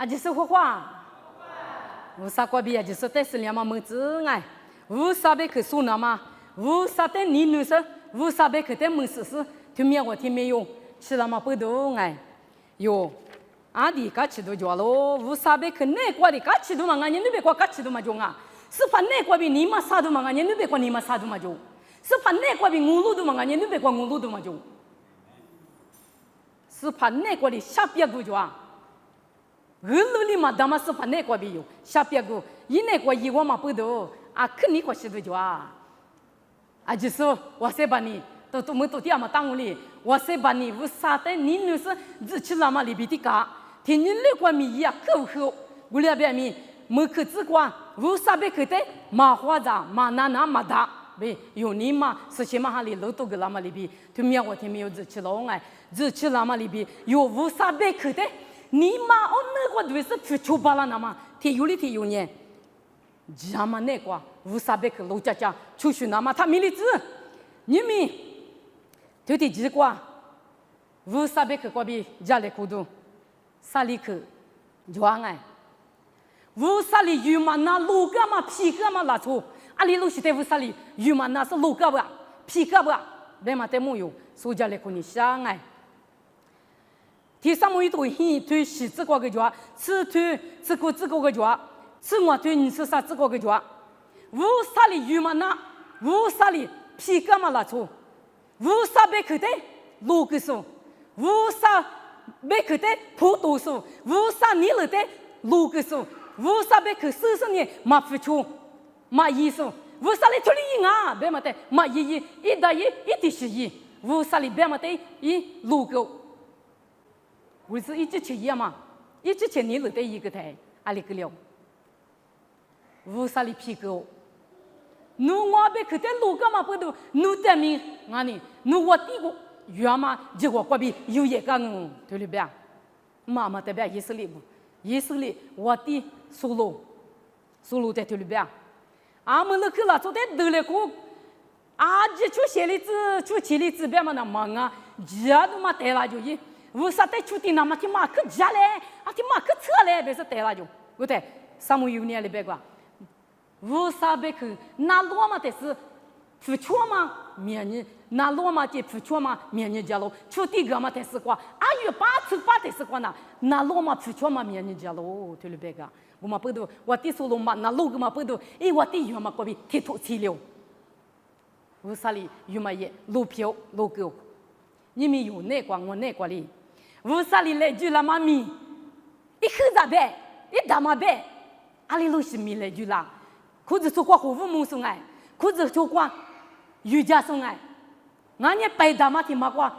阿吉是花，乌萨瓜比阿吉是在是两嘛么子哎，乌萨贝克苏那嘛，乌萨在你女生，乌萨贝克在么事事，听没我听没有，吃了嘛不懂哎，哟，阿弟嘎吃都叫咯，乌萨贝克那瓜的嘎吃都嘛，俺人那边瓜嘎吃都嘛中啊，是怕那瓜比你嘛杀都嘛，俺人那边瓜你嘛杀都嘛中，是怕那瓜比我路都嘛，俺人那边瓜我路都嘛中。是怕那个的下边个就啊，俄罗里嘛，他妈是怕那个比有下边个，一那个一我嘛不懂啊，肯定个是的就啊，啊就是我说把你都没都这样嘛当里，我说把你我啥的你女是只吃那么里边的嘎，听你那个米呀口口，我那边米没去吃过，我啥别去的麻花子麻拿麻大。呗，有你嘛？是起码哈里老多个那么里边，对面我听没有只吃老哎，只吃那么里边有无啥贝壳的？你嘛哦那个对是去出巴了那么，天有哩天有呢，咱们那个无啥贝壳老家家出去那么他没理子，你们对的几个无啥贝壳过比家里苦度，啥里去装哎，无啥里有嘛那路个嘛皮个嘛拉出。阿里路西在乌萨里，有嘛那是路个吧，皮个吧，别嘛在木有，苏家来可你想哎。第三么一头黑腿是这个个脚，此腿这个个脚，此我腿你是啥这个个脚？乌萨里有嘛那，乌萨里皮个嘛拉出，乌萨别去的路个数，乌萨别去的普通数，乌萨你了的路个数，乌萨别去40年嘛付出。嘛意思，乌萨里处理啊，别么的，嘛一打一滴是一，乌萨里别么的一路够，我是一直吃一嘛，一直吃你了的一个台，阿里个了，乌萨里皮够，努我别去的路个嘛不都，努得命，俺呢，努我第个原嘛，结果过比有一个对了别，妈妈的别以色列我的苏鲁在对了别。阿们那去了，昨天得了个，阿姐出写的字，出写的字别嘛那忙啊，家都嘛带了就一，为啥带出的那么天马可家嘞，啊天马可车嘞，别说带了就，我对，什么有年的别个，为啥别去？那罗嘛的是付出嘛，面呢？那罗嘛的付出嘛，面呢家喽，出的个嘛的是quoi？阿月8的是quoi呢？那罗嘛付出嘛，面呢家喽，对了别个。我嘛不懂，我的说了嘛，那路个嘛不懂，哎，我的有嘛过比铁土气流，乌萨里有嘛也路票路狗，你们有那个我那个哩，乌萨里来句啦嘛咪，一口咋办？一打嘛办？阿里路是咪来句啦，可是做过服务梦送哎，可是做过瑜伽送哎，俺也白打嘛听嘛过，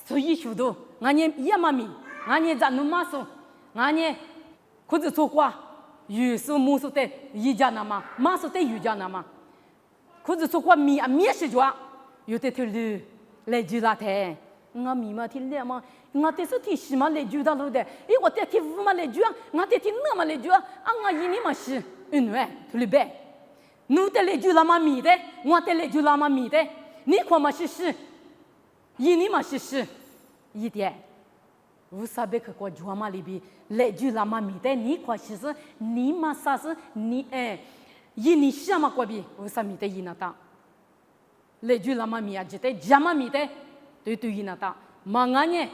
所以说都俺也也嘛咪，俺也在弄嘛送，俺也可是做过。有时木说的瑜伽那嘛，马说的瑜伽那嘛，可是说过米是做，有的头路来就那台，我米嘛听了嘛，我这是听西嘛来就到路的，哎我这听乌嘛来就，我这听那嘛来就，啊我一年嘛是喂，头路呗，你的来就那么米的，我的来就那么米的，你看嘛是，一年嘛是一点。乌萨贝克过住嘛里边，来住那么米的，你看其实你嘛啥是你一年什么过比乌萨米的一那大，来住那么米啊，只得加嘛米的，对一那大，嘛俺呢，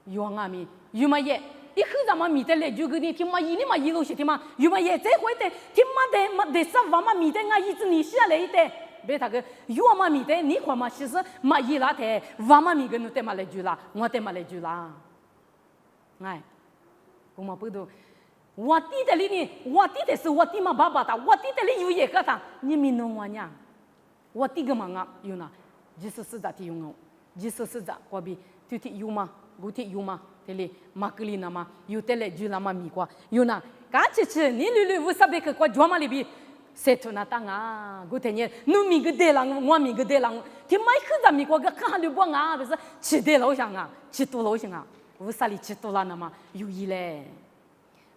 有俺米，有嘛也，一口咱们米的来住个你听嘛一年嘛一路是听嘛，有嘛也再回的，听嘛的啥娃嘛米的俺一直你下来的。别他个有嘛米的，你看嘛，其实嘛伊拉的，娃嘛米个侬得嘛来住啦，我得嘛来住啦，哎，我嘛不懂，我弟的里呢，我弟的是我弟嘛爸爸的，我弟的里有一个他，你们弄我呢，我弟个嘛啊有呢，24咋提用哦，24咋过比，就提有嘛，不提有嘛，这里马格里那嘛，有得来住啦嘛米过，有呢，干吃，你噜乌萨贝克过住嘛里边。setu na tanga gu tenye nu mi ge de lang wa mi ge de lang ti mai khu da mi ko ga ka lu bo nga be se chi de lo xiang a chi tu lo xiang a wu sa li chi tu la na ma yu yi le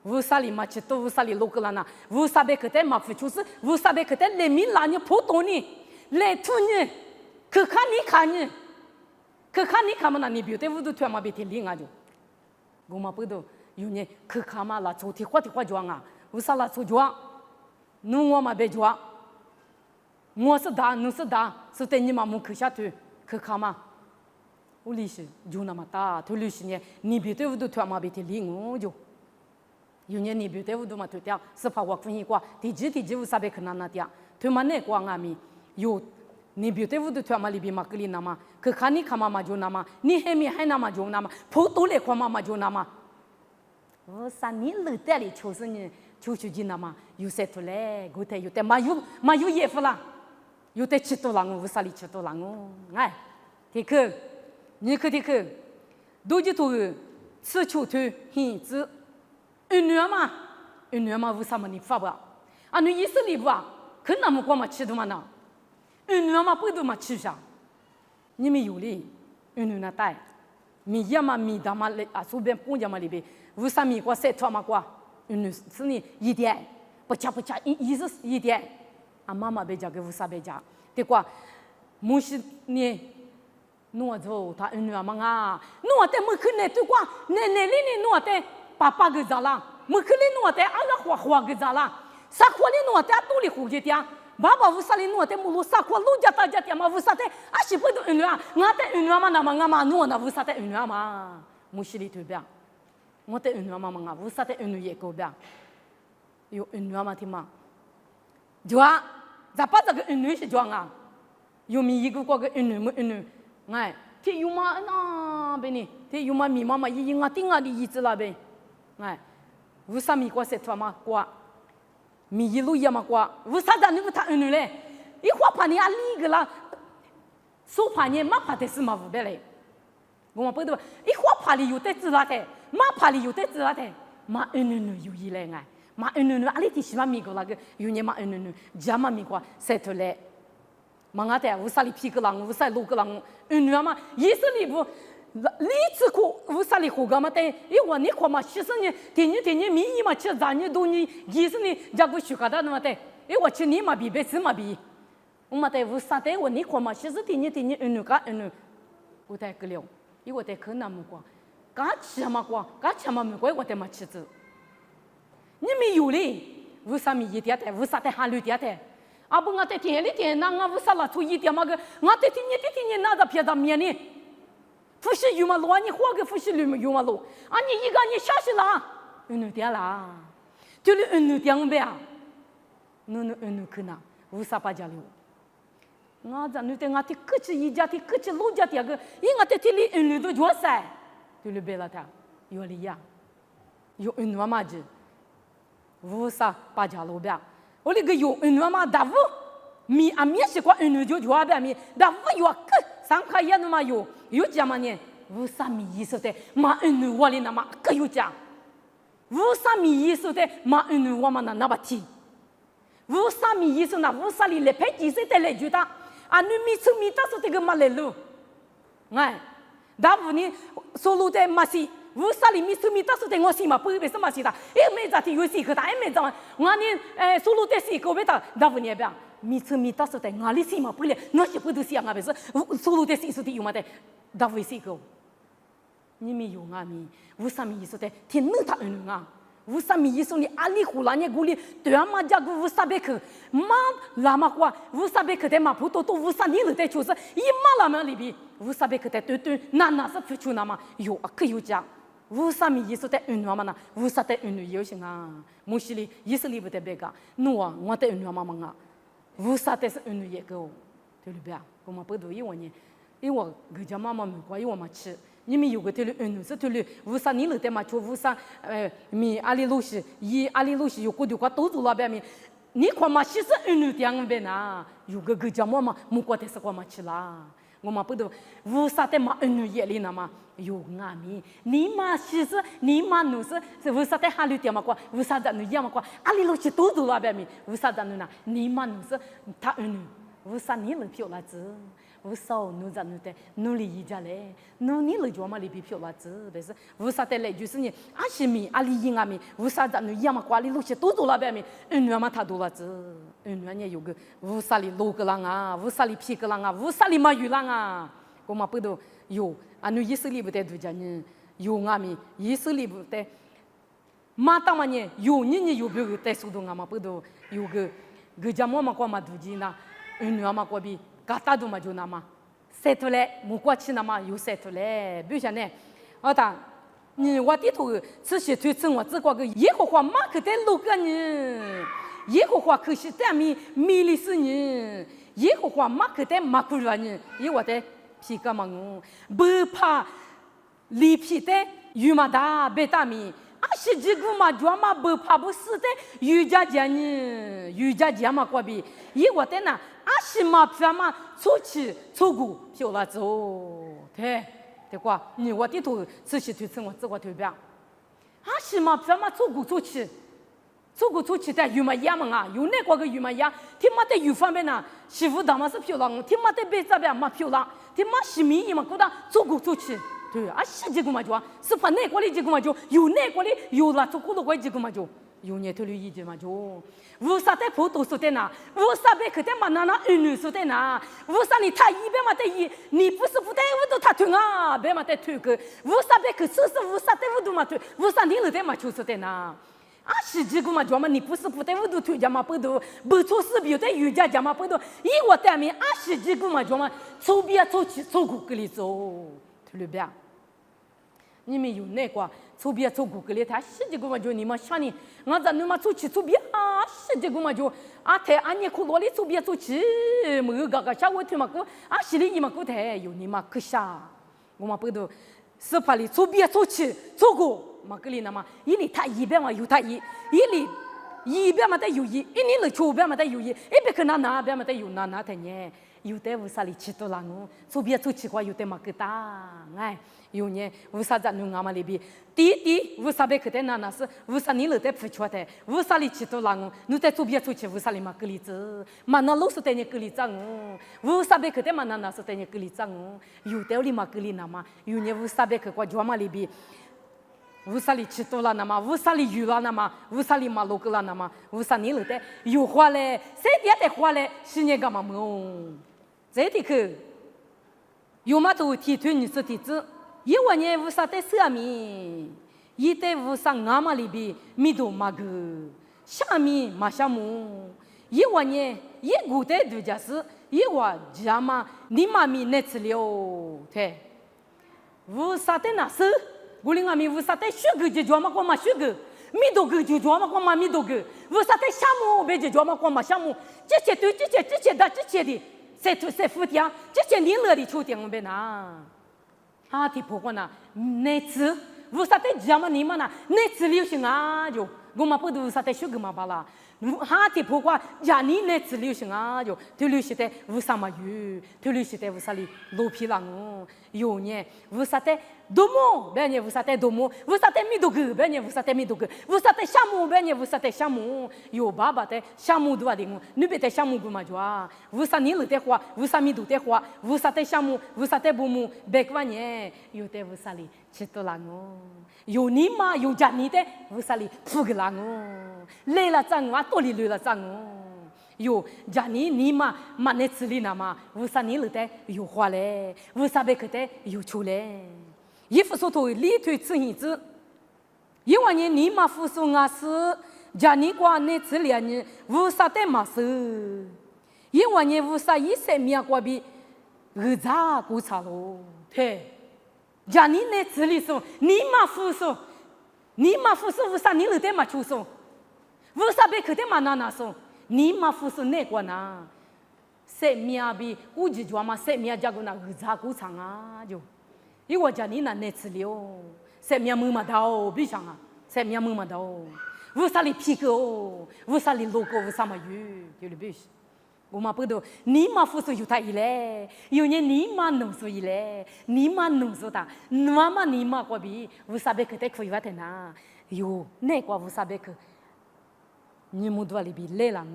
wu sa li ma chi tu wu sa li lo ka la na wu sa be ke te ma fu chu si wu sa be ke te le mi la ni po to ni le tu ni ke ka ni ka ma na ni bi te wu du tu ma be te li nga jo gu ma pu do 有呢可卡嘛啦做提花装啊，为啥啦做装？侬我嘛别装，我是大，侬是大，是对你嘛木可下头可卡嘛。我历史就那么大，头历史呢，你别对我都他妈别提领我就，有年你别对我都嘛头掉，是怕我分一挂，第几我啥别可能那点，头嘛那挂俺们有，你别对我都他妈里边嘛格里那么，可看你看嘛就那么，你还没还那么就那么，跑多来看嘛就那么，我啥你老带里就是你，就是你那么，有些头嘞，我得有的嘛有衣服啦，有的吃多了我啥里吃多了我，哎，这个。你可的可，都就都吃秋头hen子，一年嘛，为什么你发不？啊，你意思里不啊？可那么光嘛吃的嘛呢？一年嘛不都嘛吃上？你们有哩，一年那带，米呀嘛米大嘛嘞啊，随便公家嘛里边，为啥米瓜晒脱嘛瓜？一年是你一点，不加意思一点，啊妈妈别讲给为啥别讲？对瓜，母是你。诺走他女儿嘛啊，诺的没可能对瓜，奶里诺的爸爸个咋啦？没可能诺的阿拉花个咋啦？啥花里诺的都里胡去的，爸爸为啥里诺的木路啥花路家大家的嘛？为啥的？阿是不都女儿，我的女儿嘛那么我嘛诺那为啥的女儿嘛？没事里对不？我的女儿嘛嘛，为啥的女儿也够不？有女儿嘛听嘛？就啊，咋把这个女儿是装啊？有米一个个女。哎，这有嘛那边呢？这有嘛米妈嘛一啊顶啊的意思啦呗？哎，为啥米瓜些他嘛瓜？米一路也嘛瓜？为啥咱你不谈女嘞？一花盘你啊里个啦，手盘你马盘的是嘛无别嘞？我们不对吧？一花盘里有得子啦的，马盘里有得子啦的，马女有一嘞哎，马女阿里的西嘛米个那个有年马女，家嘛米瓜些头嘞。忙的，乌萨里皮个狼，乌萨路个狼，女儿嘛，意思里不，里次苦，乌萨里苦个嘛，但因为你看嘛，其实你，天你米嘛吃咱你都你，意思你家个许可的嘛的，因为吃你嘛比别吃嘛比，我嘛的乌萨的我你看嘛，其实天你女个女，我在个了，因为在可那么过，刚吃嘛过，刚吃嘛没过，我在嘛吃子，你没有嘞，乌萨米一点的，乌萨的哈绿点的。啊不，我在田里田那我为啥了出一点嘛个？我在田里拿着撇子面呢？不是有嘛路啊？你花个不是有嘛路？啊你一个你下去了，你点啦，就是你点呗啊？你可能为啥不讲了？我在你的我的各自一家的各自路家的个，因我在田里你都做啥？就是别了他，有理呀，有你嘛子，为啥不讲路呗？我那个有女儿嘛，大夫米啊米是quoi女就话呗米，大夫有个上课也那么有讲嘛呢？为啥米意思的？嘛女我里那么个有讲？为啥米意思的？嘛女我嘛那不提？为啥米意思那？为啥里来拍几岁的来觉得？啊女米他说这个嘛来路，哎，大夫呢收入的嘛是。为啥里米他说的我是嘛不为什么是的？哎，没咋的有时可他，哎没咋，我呢收入的是个别的，大夫呢边米他说的我里是嘛不了，我是不都是啊，别是收入的是说的有嘛的，大夫是个，你没有啊米？为啥米说的天能他恩啊？为啥米说你阿里胡拉呢？古里对啊嘛家个为啥别去？嘛拉嘛话为啥别去的嘛普多为啥你了的就是一嘛拉嘛里边为啥别去的对那是付出那嘛有啊可有讲。为啥米意思在女儿嘛呢？为啥在女有些啊？莫西里意思里不得别个，我在女儿嘛嘛啊？为啥在是女也个？对不对啊？我们不都一问呢？因为个家妈妈没关，因为嘛吃，你们有个对了女是对了，为啥你了在嘛做？为啥米阿里路西有个的话都做那边米？你看嘛，其实女这样边呐，有个家妈妈没关的是关嘛吃啦。我们不都为啥在嘛女眼里呢嘛？有阿米，你嘛其实你嘛努是为啥在哈里点嘛过？为啥在女样嘛过？阿里路去都走了边米？为啥在女呢？你嘛努是他女，为啥你能漂亮子？为啥努在努的努力一家嘞？努你了就嘛里边漂亮子，但是为啥在来就是呢？阿西米阿里因阿米，为啥在女样嘛过？阿里路去都走了边米？女嘛他多了子，女呢有个为啥里路个人啊？为啥里皮个人啊？为啥里嘛有人啊？我们不都有。啊，你以色列不得度假呢？有阿米，以色列不得，马当嘛呢，有你有别个带速度啊嘛，不都有个家么嘛过嘛读经呐，女儿嘛过比，嘎达都嘛就那嘛，晒出来，木过去那嘛又晒出来，比如像呢，当你我低头这些推称我这个耶和华马可带六个人，耶和华可是带米利斯人，耶和华马可带马古人，耶和华带皮革嘛我，不怕里皮带鱼嘛大贝大米。是这个嘛，就嘛不怕不死的，瑜伽讲呢，瑜伽讲嘛过比，因为的呢，是嘛偏嘛出去出国漂了走，对quoi，你我的头仔细推称我这个头表，是嘛偏嘛出国出去的，有嘛样嘛啊，有那个有嘛样，他妈的有方面呢，媳妇他妈是漂亮，他妈的别这边嘛漂亮，他妈是米嘛过的出国出去。对，是这个嘛就，是把那个里这个嘛就，有那个里有了足够的关这个嘛就，有年头里一这嘛就，为啥在普通说的呢？为啥别去的嘛那女说的呢？为啥你他一边嘛的你不是不带我都他推啊，别嘛的推个，为啥别去试试？为啥在我都嘛推？为啥你那的嘛就说的呢？是这个嘛就嘛你不是不带我都推家嘛不都不做事别的瑜伽家嘛不都，以我带面是这个嘛就嘛，走边走去走过里走，对不对？你们有那个出边出国里，他是这个嘛就你们想呢？我在你们出去出边是这个嘛就他你可罗里出边出去，没有个小我听嘛个是里嘛个台有你们可下，我们不都是怕里出边出去出国嘛个里那么，一里他一边嘛有他一里。一边嘛得有一年了，左边嘛得有一边可那边嘛得有那的呢，有的为啥里吃多了我，左边出去话有的嘛个大，哎，有呢为啥在弄俺们里边？第为啥别去的那是为啥你了得不错的？为啥里吃多了我？你在左边出去为啥里嘛个里子？嘛那老是在你个里脏我，为啥别去的嘛那是在你个里脏我？有的里嘛个里那嘛，有呢为啥别去过就嘛里边？为啥里吃多了那么？为啥里有了那么？为啥里马路个了那么？为啥你了的有花嘞？谁点的花嘞？是你干嘛么？这的去，有嘛都提出你是提子，一万年为啥在上面？一代为啥俺们里边米都嘛个？下面嘛下么？一万年一古代度假是一万家嘛，你妈咪那次了，对，为啥在那是？我领俺们为啥在学个就专门光嘛学个，米多个就专门光嘛米多个，为啥在项目别就专门光嘛项目，这些对这些的，在附点，这些你乐的秋天我别拿，的不过呢，那次为啥在家嘛你们呢？那次流行就我们不都为啥在学个嘛罢了。的不过家里那次流行就就流行在为啥嘛有，就流行在为啥里路皮浪有呢？为啥在多么？别人为啥在多么？为啥在米多个？别人为啥在米多个？为啥在项目？别人为啥在项目？有爸爸在项目多的你别在项目个嘛就为啥你了在花？为啥米多在花？为啥在项目？为啥在部门？别个呢？有的为啥里吃多浪有你嘛？有家里的为啥里富个浪累了脏多里累了脏有家里你嘛那次里那嘛为啥你了的有花嘞？为啥别个的有出嘞？一副说头里头吃日子，因为你嘛付出是家里过那次里呢，为啥的嘛是？因为你为啥一生命过比日子过长喽？对。家里那次里说，你嘛付出为啥你了得嘛出手？为啥别去的嘛那说？你嘛付出那个呢？生命比估计就嘛生命这个那日子过长就，因为家里那次里生命没嘛到，别想生命没嘛到，为啥你皮个为啥你路过？为啥嘛有？就是别说。我们不都你嘛付出有他一来，有年你嘛弄出一来，你嘛弄出他，你嘛过比，为啥别去在可以话的呢？有那个为啥别去？你们多里边来了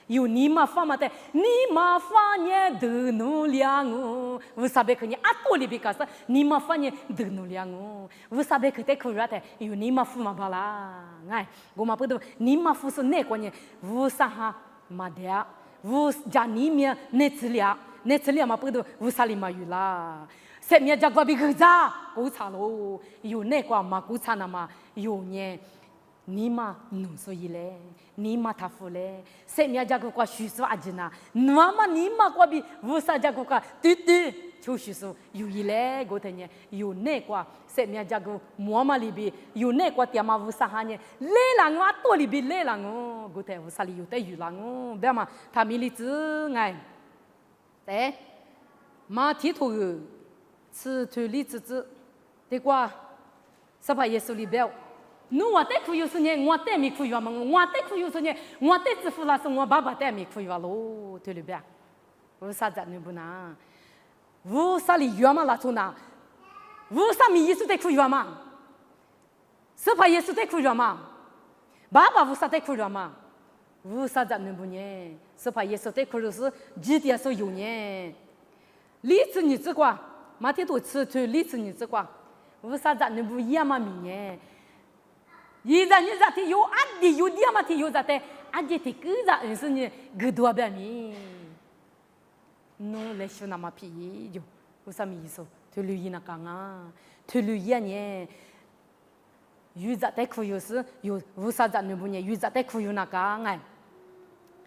有你嘛发嘛的，你嘛发呢的努力为啥别去你多里边干啥？你嘛发呢的努力为啥别去在可以话的？有你嘛付嘛巴啦，哎，我们不都你嘛付出那个呢？为啥哈嘛的？我家里面那次里嘛不都为啥里嘛有啦？塞面家过比个咋古查喽，有那个嘛古查那嘛有呢，你嘛弄所以嘞，你嘛他夫嘞，塞面家过叙述阿吉那，那么你嘛过比乌萨家过对对。就叙述有一类个的呢，有那个塞面家个馍嘛里边，有那个点嘛乌萨哈呢，来了我多里边来了我，个的乌萨里有的有了我，别嘛他米里子哎，对，马蹄头吃腿里子子，对瓜，是吧？耶稣里边，侬我带苦有时呢，我带没苦有嘛，我带苦有时呢，我带支付了是我爸爸带没苦有喽，对里边，乌萨在那不难。乌萨里约嘛拉出那，乌萨米耶稣在苦约嘛，是怕耶稣在苦约嘛，爸爸乌萨在苦约嘛，乌萨在那不呢，是怕耶稣在苦约是几点所有呢？历次日子qua，马天都吃去历次日子qua，乌萨在那不一样嘛米呢？现在你在提有阿弟有点嘛提有在提，阿弟提个在人生呢个多百米。侬来说那么皮就，有啥意思？推旅游那讲啊，推旅游呢，有在带苦有时有无啥在那不呢？有在带苦有那讲哎，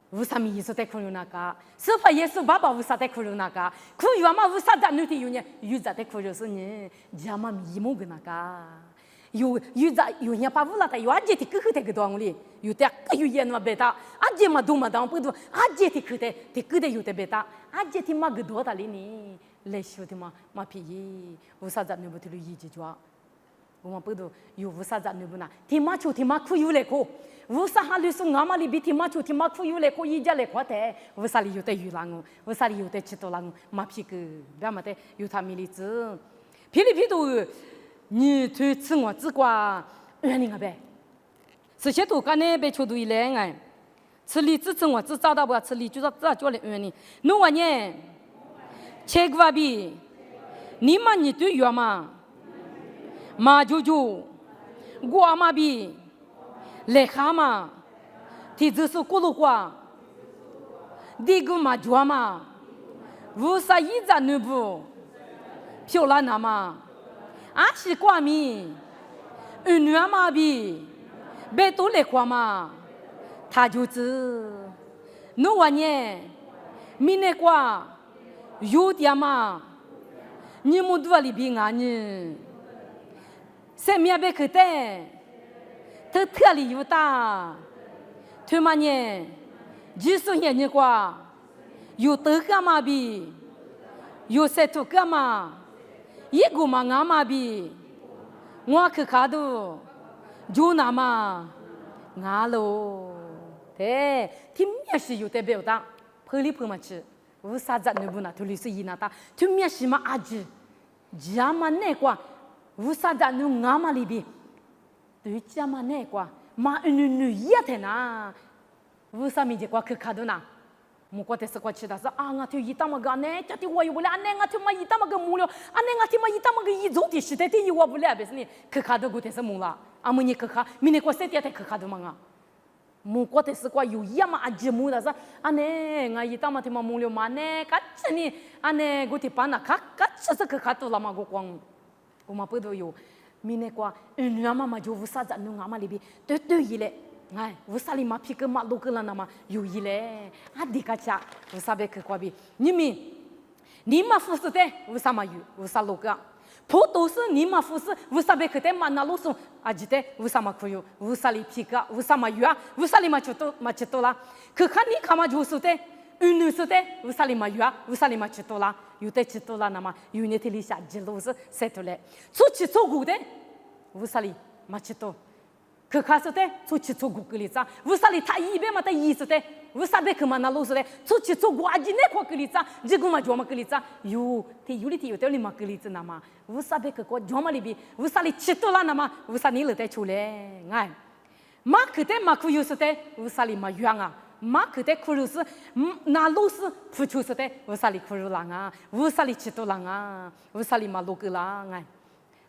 有啥意思带苦有那讲？是怕耶稣爸爸无啥带苦有那讲？苦有嘛无啥在那的有呢？有在带苦有时呢，家嘛迷蒙个那讲。有在有人把乌拉的有阿姐的哥哥的个多哩，有的个有烟嘛别打，阿姐嘛多嘛当不多，阿姐的哥的有的别打，阿姐的嘛个多的哩呢，来修的嘛皮，乌啥子那不得了一级抓，我们不多有乌啥子那不那，天马秋天马苦有来过，乌啥哈里送俺嘛里比天马秋天马苦有来过一家来过的，乌啥里有的有啷个，乌啥里有的吃多啷个，马皮个，别嘛的有他米里子，皮里皮多。你推吃我只管原你个呗，这些都干呢被求都一来哎，吃里只吃我只找到不吃里就是只叫来原你，侬话呢？切个比，你嘛你对药嘛，马舅舅，我嘛比，来哈嘛，提子是咕噜瓜，这个嘛做嘛，无啥一张女不，漂亮那嘛。阿西瓜米，女儿嘛比，别多来瓜嘛，他就是侬话呢，米那瓜有点嘛，你们多里边啊呢，谁面别去的，他特里有大，他嘛呢，就是你瓜，有得个嘛比，有谁多个嘛。一个嘛，俺嘛比，我去看到，就那么，俺喽，对，听面是有的表达，拍里拍嘛去，无啥子那不那，头里是一那大，听面是嘛阿姐，家嘛那个，无啥子那俺嘛里边，对家嘛那个，嘛女一的呐，无啥米的个去看到呐。我觉得是过去的是啊，我听一打么个呢，家的我有不了，呢我听嘛一打么个木了，啊呢我听嘛一打么个一走的时代的有我不了，别是你去看到过的是木了，啊么你去看，明年过3天才去看到嘛啊，我觉得是过有一样嘛啊节目的是啊呢我一打么听嘛木了嘛呢，干这呢啊呢我的班呐，干这是去看到了嘛我光，我嘛不都有，明年过女儿嘛就无啥子弄俺嘛里边对一嘞。哎，乌萨里马皮个马路个了那么有一嘞，啊迪卡恰，乌萨贝克瓜比，你嘛服侍的乌萨嘛有乌萨路个，普都是你嘛服侍乌萨贝克的嘛那路送啊记得乌萨嘛可有乌萨里皮个乌萨嘛有啊乌萨里嘛吃多啦，可看你看嘛就是的，女是的乌萨里嘛有啊乌萨里嘛吃多啦，有的吃多啦那么有那天里下几路是塞多嘞，出去做苦的乌萨里嘛吃多。可看是的，出去做过个例子，为啥哩他一边嘛他意思的，为啥别去嘛那路是的，出去做过阿几那块个例子，这个嘛叫嘛个例子，有的里嘛个例子那嘛，为啥别去过叫嘛里边，为啥哩吃多了那嘛，为啥你来得出来？哎，马去的马可有是的，为啥哩嘛远啊？马去的可有是那路是付出是的，为啥哩可有啦啊？为啥哩吃多啦啊？为啥哩嘛路个啦？哎，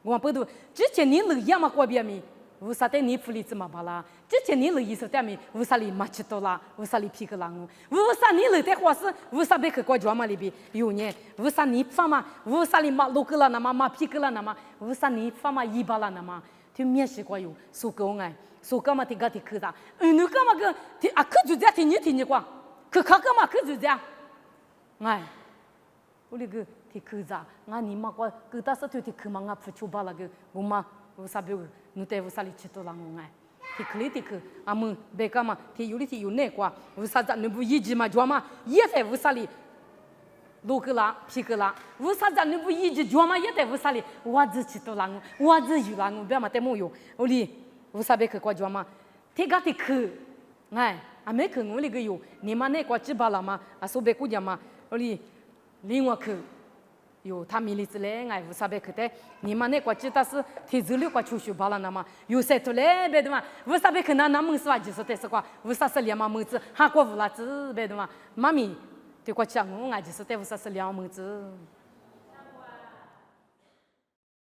我不都之前你那样嘛过边咪？乌萨的你福利怎么办啦？之前你了意思点没？乌萨里马吃多啦，乌萨里皮个狼，乌萨你了的话是乌萨别去国家嘛里边有呢，乌萨你发嘛，乌萨里马路个了那么马皮个了那么，乌萨你发嘛一巴了那么，就面试过有苏格哎，苏格嘛提个提去的，你干嘛个提啊？可就这听你过，可干嘛可就这，哎，我那个提去的，俺你妈个个大是就提去嘛，俺付出巴了个我妈。乌萨别努得乌萨里吃多啷个哎，提克里提克，阿们别个嘛，提有哩提有那个，乌萨咱那不一直嘛，做嘛也在乌萨里，路个啦，皮个啦，乌萨咱那不一直做嘛也在乌萨里，我只吃多啷个，我只有啷个，别嘛得没有，我哩乌萨别个过做嘛，提个提克，哎，阿没克我哩个有，你嘛那个吃饱了嘛，阿说别个讲嘛，我哩另外克。有他米里子嘞，哎，乌萨贝克的，你们那个知道是提资料个出去罢了那么，有些出来别的嘛，乌萨贝克那门是话就是得是个，乌萨是两毛门子，韩国乌拉子别的嘛，妈咪对个讲我就是得乌萨是两毛门子。